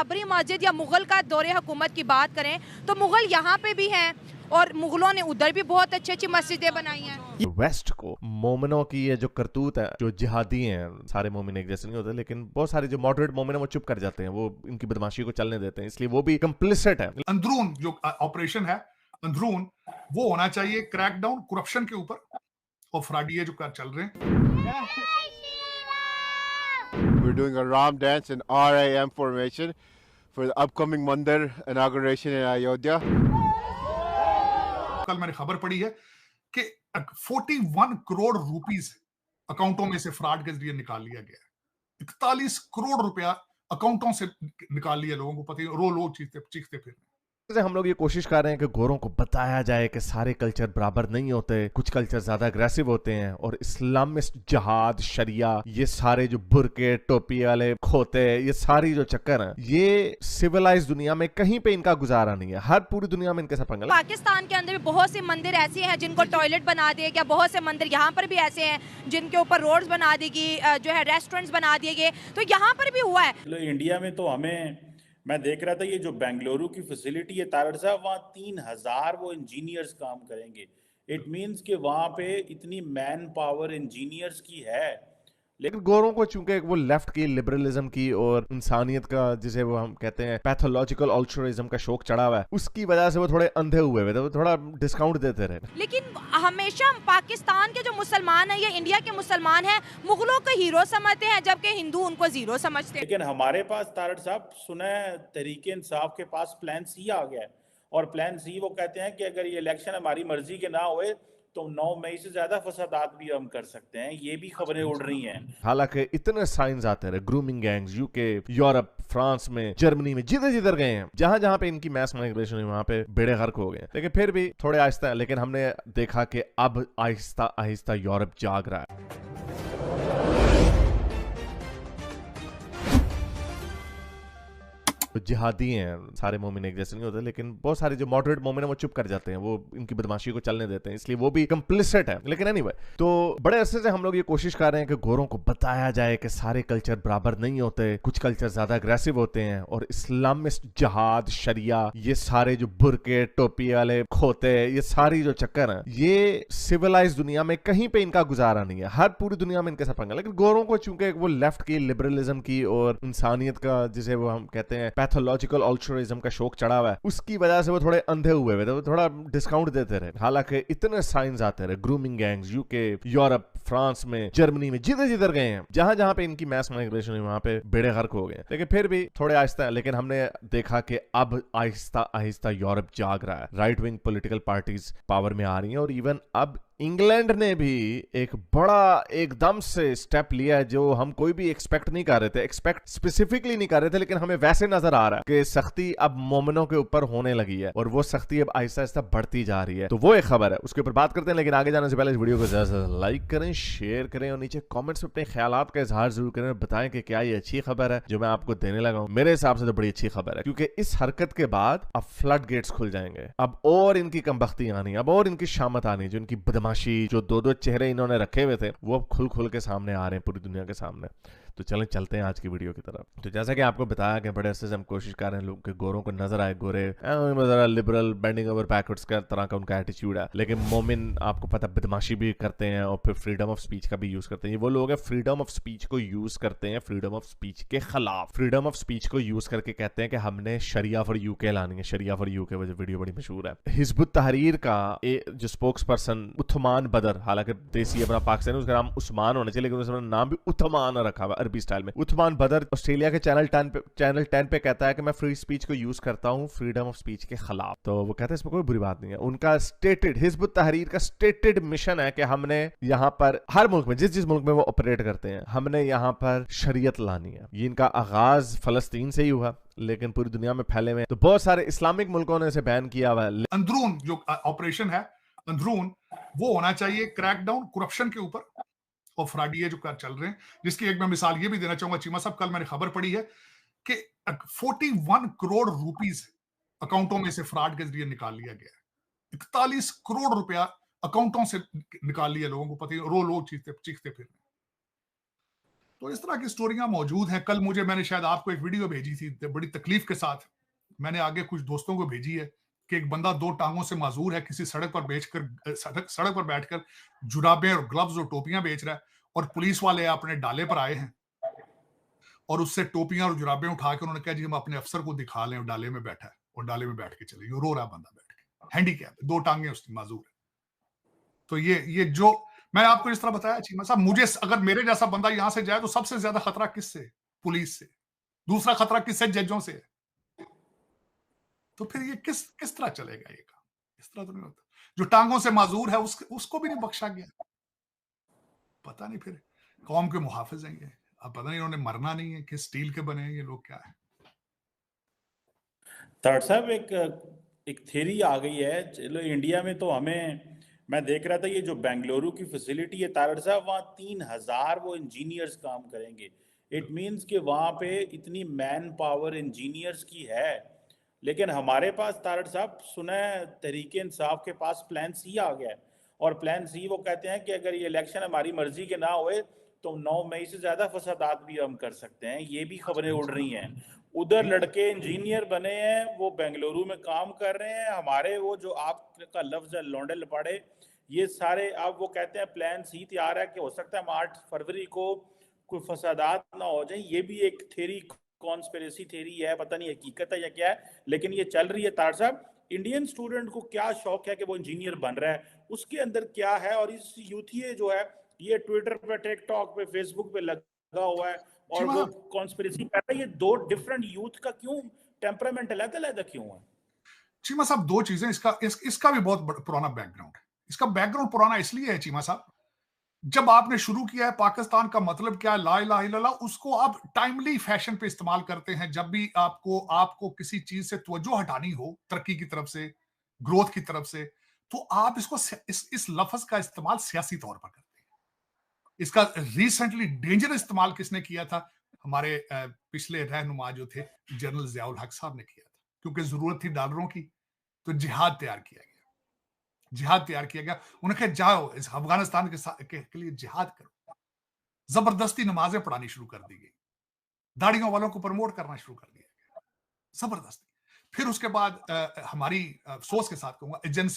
बाबरी मस्जिद या मुग़ल का दौरे हुकूमत की बात करें तो मुग़ल यहाँ पे भी हैं और मुग़लों ने उधर भी बहुत अच्छी अच्छी मस्जिदें बनाई हैं। वेस्ट को मोमिनों की ये जो करतूत है, जो जिहादी हैं, सारे मोमिन एक जैसे नहीं होते, लेकिन बहुत सारे जो मॉडरेट मोमिन है वो चुप कर जाते हैं, वो इनकी बदमाशी को चलने देते हैं, इसलिए वो भी कंप्लिसिट है। अंदरून जो ऑपरेशन है अंदरून, वो होना चाहिए क्रैकडाउन करप्शन के ऊपर और फ्रॉडिये जो चल रहे हैं। We're doing a Ram dance in RAM formation for the upcoming Mandir inauguration in Ayodhya. कल मैंने खबर पढ़ी है कि 41 करोड़ रुपीस अकाउंटों में से फ्रॉड के जरिए निकाल लिया गया। 41 करोड़ रुपया अकाउंटों से निकाल लिया लोगों को, पता ही रो लो चीखते फिर। जैसे हम लोग ये कोशिश कर रहे हैं कि गोरों को बताया जाए कि सारे कल्चर बराबर नहीं होते, कुछ कल्चर ज्यादा अग्रेसिव होते हैं, और इस्लामिस्ट जहाद, शरिया, ये सारे जो बुरके टोपी वाले खोते, ये सारी जो चक्कर हैं, ये सिविलाइज दुनिया में कहीं पे इनका गुजारा नहीं है। हर पूरी दुनिया में इनके साथ पंगा। पाकिस्तान के अंदर भी बहुत से मंदिर ऐसे हैं जिनको टॉयलेट बना दिए गया, बहुत से मंदिर यहाँ पर भी ऐसे हैं जिनके ऊपर रोड्स बना दी गई, जो है रेस्टोरेंट्स बना दिए गए, तो यहाँ पर भी हुआ है। इंडिया में तो मैं देख रहा था ये जो बेंगलुरु की फैसिलिटी है तारड़ साहब, वहाँ 3000 वो इंजीनियर्स काम करेंगे। इट मींस कि वहाँ पे इतनी मैन पावर इंजीनियर्स की है। लेकिन गोरों को चूंकि वो लेफ्ट की, लिबरलिज्म की और इंसानियत का, जिसे वो हम कहते हैं पैथोलॉजिकल अल्ट्रुइज्म का शौक चढ़ा हुआ है, उसकी वजह से वो थोड़े अंधे हुए थे, वो थोड़ा डिस्काउंट देते रहे। लेकिन हमेशा पाकिस्तान के जो मुसलमान है या इंडिया के मुसलमान हैं, मुगलों को हीरो समझते हैं जबकि हिंदू उनको जीरो समझते हैं। लेकिन हमारे पास तारड़ साहब सुना है तहरीक इंसाफ के पास प्लान सी आ गया है, और प्लान सी वो कहते हैं कि अगर ये इलेक्शन हमारी मर्जी के ना हुए तो 9 मई से ज्यादा फसादात भी हम कर सकते हैं। ये भी खबरें उड़ रही हैं। हालांकि इतने साइंस आते रहे, grooming gangs UK, Europe, France में, जर्मनी में, जिधर जिधर गए हैं, जहां जहां पे इनकी मैस माइग्रेशन हुई, वहां पे बेड़े गर्क हो गए। लेकिन फिर भी थोड़े आहिस्ता, लेकिन हमने देखा कि अब आहिस्ता आहिस्ता यूरोप जाग रहा है। जिहादी हैं, सारे मोमिन एक जैसे नहीं होते, लेकिन बहुत सारे जो मॉडरेट मोमिन है वो चुप कर जाते हैं, वो इनकी बदमाशी को चलने देते हैं, इसलिए वो भी कंप्लिसिट है। लेकिन एनीवे, तो बड़े अरसे से हम लोग ये कोशिश कर रहे हैं कि गोरों को बताया जाए कि सारे कल्चर बराबर नहीं होते, कुछ कल्चर ज्यादा अग्रेसिव होते हैं, और इस्लामिस्ट जहाद, शरिया, ये सारे जो बुरके टोपी वाले खोते, ये सारी जो चक्कर हैं, ये सिविलाइज दुनिया में कहीं पे इनका गुजारा नहीं है। हर पूरी दुनिया में इनके साथ पंगा। लेकिन गोरों को चूंकि वो लेफ्ट की, लिबरलिज्म की और इंसानियत का, जिसे वो हम कहते हैं पैथोलॉजिकल अल्ट्रुइज्म का शौक चढ़ा हुआ है, उसकी वजह से वो थोड़े अंधे हुए थे, वो थोड़ा डिस्काउंट देते रहे। हालांकि इतने साइंस आते रहे, grooming gangs UK, Europe, France में, जर्मनी में, जिधर जिधर गए हैं, जहां जहां पे इनकी मैस माइग्रेशन हुई, वहां पे बेड़े गर्क हो गए। लेकिन फिर भी थोड़े आहिस्ता, लेकिन हमने देखा कि अब आहिस्ता आहिस्ता यूरोप जाग रहा है। Right wing political parties power में आ रही हैं, और इवन अब इंग्लैंड ने भी एक बड़ा एकदम से स्टेप लिया है जो हम कोई भी एक्सपेक्ट नहीं कर रहे थे, एक्सपेक्ट स्पेसिफिकली नहीं कर रहे थे, लेकिन हमें वैसे नजर आ रहा है कि सख्ती अब मोमिनों के ऊपर होने लगी है, और वो सख्ती अब आहिस्ता आहिस्ता बढ़ती जा रही है। तो वो एक खबर है, उसके ऊपर बात करते हैं। लेकिन आगे जाने से पहले इस वीडियो को ज्यादा से ज्यादा लाइक करें, शेयर करें, और नीचे कॉमेंट्स में अपने ख्यालात का इजहार जरूर करें, और बताएं कि क्या ये अच्छी खबर है जो मैं आपको देने लगा हूं। मेरे हिसाब से तो बड़ी अच्छी खबर है, क्योंकि इस हरकत के बाद अब फ्लड गेट्स खुल जाएंगे, अब और इनकी कमबख्ती आनी, अब और इनकी शामत आनी, जो इनकी बदमाशी, जो दो चेहरे इन्होंने रखे हुए थे, वो अब खुल खुल के सामने आ रहे हैं पूरी दुनिया के सामने। तो चलें चलते हैं आज की वीडियो की तरफ। तो जैसा कि आपको बताया कि बड़े अरसे से हम कोशिश कर रहे हैं लोग के गोरों को नजर आए, गोरे जरा लिबरल, बेंडिंग ओवर बैकवर्ड्स का तरह का उनका एटीट्यूड है, लेकिन मोमिन आपको पता बदमाशी भी करते हैं, और फिर फ्रीडम ऑफ स्पीच का भी यूज करते हैं। ये वो लोग हैं फ्रीडम ऑफ स्पीच को यूज करते हैं फ्रीडम ऑफ स्पीच के खिलाफ, फ्रीडम ऑफ स्पीच को यूज करके कहते हैं कि हमने शरिया फॉर यूके लानी है। शरिया फॉर यूके वजह वीडियो बड़ी मशहूर है। हिजबुत तहरीर का जो स्पोक्स पर्सन उस्मान बदर, हालांकि देसी अपना पाकिस्तानी, उसका नाम उस्मान होना चाहिए, लेकिन उसने नाम भी उस्मान रखा हुआ अरबी स्टाइल में। उस्मान बदर ऑस्ट्रेलिया के चैनल 10 पे कहता है कि मैं फ्री स्पीच को यूज करता हूं फ्रीडम ऑफ स्पीच के खिलाफ। तो वो कहते हैं इसमें कोई बुरी बात नहीं है। उनका स्टेटेड, हिजबुत तहरीर का स्टेटेड मिशन है कि हमने यहां पर हर मुल्क में, जिस मुल्क में वो ऑपरेट करते हैं, हमने यहां पर शरीयत लानी है। ये इनका आगाज फलस्तीन से ही हुआ, लेकिन पूरी दुनिया में फैले हुए, तो बहुत सारे इस्लामिक मुल्कों ने इसे बैन किया हुआ है। अंदरून जो ऑपरेशन है अंदरून, वो होना चाहिए क्रैकडाउन करप्शन के ऊपर और फ्रॉडिये जो चल रहे हैं, जिसकी एक मैं मिसाल ये भी देना चाहूंगा चीमा साहब, कल मैंने खबर पढ़ी है कि 41 करोड़ रुपीस अकाउंटों में से फ्रॉड के जरिए निकाल लिया गया। 41 करोड़ रुपया अकाउंटों से निकाल लिया लोगों को, पता ही रो लो चीखते फिर। तो इस तरह की स्टोरियां मौजूद हैं। कल मैंने शायद आपको एक वीडियो भेजी थी बड़ी तकलीफ के साथ, मैंने आगे कुछ दोस्तों को भेजी है कि एक बंदा 2 टांगों से माजूर है, किसी सड़क पर सड़क पर बैठकर जुराबें और ग्लव्स और टोपियां बेच रहा है, और पुलिस वाले अपने डाले पर आए हैं और उससे टोपियां और जुराबें उठा के उन्होंने कहा जी हम अपने अफसर को दिखा लें, और डाले में बैठा है और डाले में बैठ के चले गए। रो रहा बंदा बैठ के, हैंडीकैप, 2 टांगे उसकी माजूर है। तो ये जो मैंने आपको इस तरह बताया चीमा साहब, मुझे अगर मेरे जैसा बंदा यहां से जाए तो सबसे ज्यादा खतरा किससे? पुलिस से। दूसरा खतरा किससे? जजों से। तो फिर ये किस तरह चलेगा ये काम? इस तरह तो नहीं होता। जो टांगों से माजूर है उसको भी नहीं बख्शा गया। पता नहीं फिर कौम के मुहाफिज हैं ये, अब पता नहीं इन्होंने मरना नहीं है, किस स्टील के बने हैं ये लोग, क्या है। तारड़ साहब एक थ्योरी आ गई है, चलो इंडिया में तो मैं देख रहा था ये जो बेंगलुरु की फैसिलिटी है तारड़ साहब, वहाँ 3000 वो इंजीनियर्स काम करेंगे। इट मीन्स कि वहाँ पे इतनी मैन पावर इंजीनियर्स की है, लेकिन हमारे पास तारड़ साहब सुना है तहरीके इंसाफ के पास प्लान सी आ गया है, और प्लान सी वो कहते हैं कि अगर ये इलेक्शन हमारी मर्जी के ना हुए तो 9 मई से ज्यादा फसादात भी हम कर सकते हैं। ये भी खबरें उड़ रही हैं। उधर लड़के इंजीनियर बने हैं, वो बेंगलुरु में काम कर रहे हैं, हमारे वो जो आपका लफ्ज है लौंडे लपाड़े, ये सारे अब वो कहते हैं प्लान सी तैयार है कि हो सकता है हम 8 फरवरी को कोई फसादात ना हो जाए। ये भी एक थ्योरी, कॉन्स्पिरेसी थ्योरी है, पता नहीं हकीकत है या क्या है, लेकिन ये चल रही है। तार साहब, इंडियन स्टूडेंट को क्या शौक है कि वो इंजीनियर बन रहा है, उसके अंदर क्या है? और इस यूथिये जो है ये ट्विटर पे, टिकटॉक पे, फेसबुक पे लगा हुआ है और वो कॉन्स्पिरेसी कर रहा है। ये 2 डिफरेंट यूथ का क्यों टेम्परामेंट अलग-अलग क्यों है? चीमा साहब 2 चीजें, इसका भी बहुत पुराना बैकग्राउंड है। इसका बैकग्राउंड पुराना इसलिए है चीमा साहब, जब आपने शुरू किया है पाकिस्तान का मतलब क्या है, ला इलाहा इल्लल्लाह, उसको आप टाइमली फैशन पे इस्तेमाल करते हैं। जब भी आपको किसी चीज से तवज्जो हटानी हो, तरक्की की तरफ से, ग्रोथ की तरफ से, तो आप इस लफ्ज का इस्तेमाल सियासी तौर पर करते हैं। इसका रिसेंटली डेंजरस इस्तेमाल किसने किया था? हमारे पिछले रहनुमा जो थे जनरल जियाउल हक साहब ने किया था, क्योंकि जरूरत थी डॉलरों की, तो जिहाद तैयार किया गया। उन्हें कहा जाओ इस अफगानिस्तान के लिए जिहाद करो। जबरदस्ती नमाजें पढ़ानी शुरू कर दी गई, दाढ़ियों वालों को प्रमोट करना शुरू कर दिया गया, जबरदस्ती। फिर उसके बाद हमारी अफसोस के साथ कहूंगा एजेंसी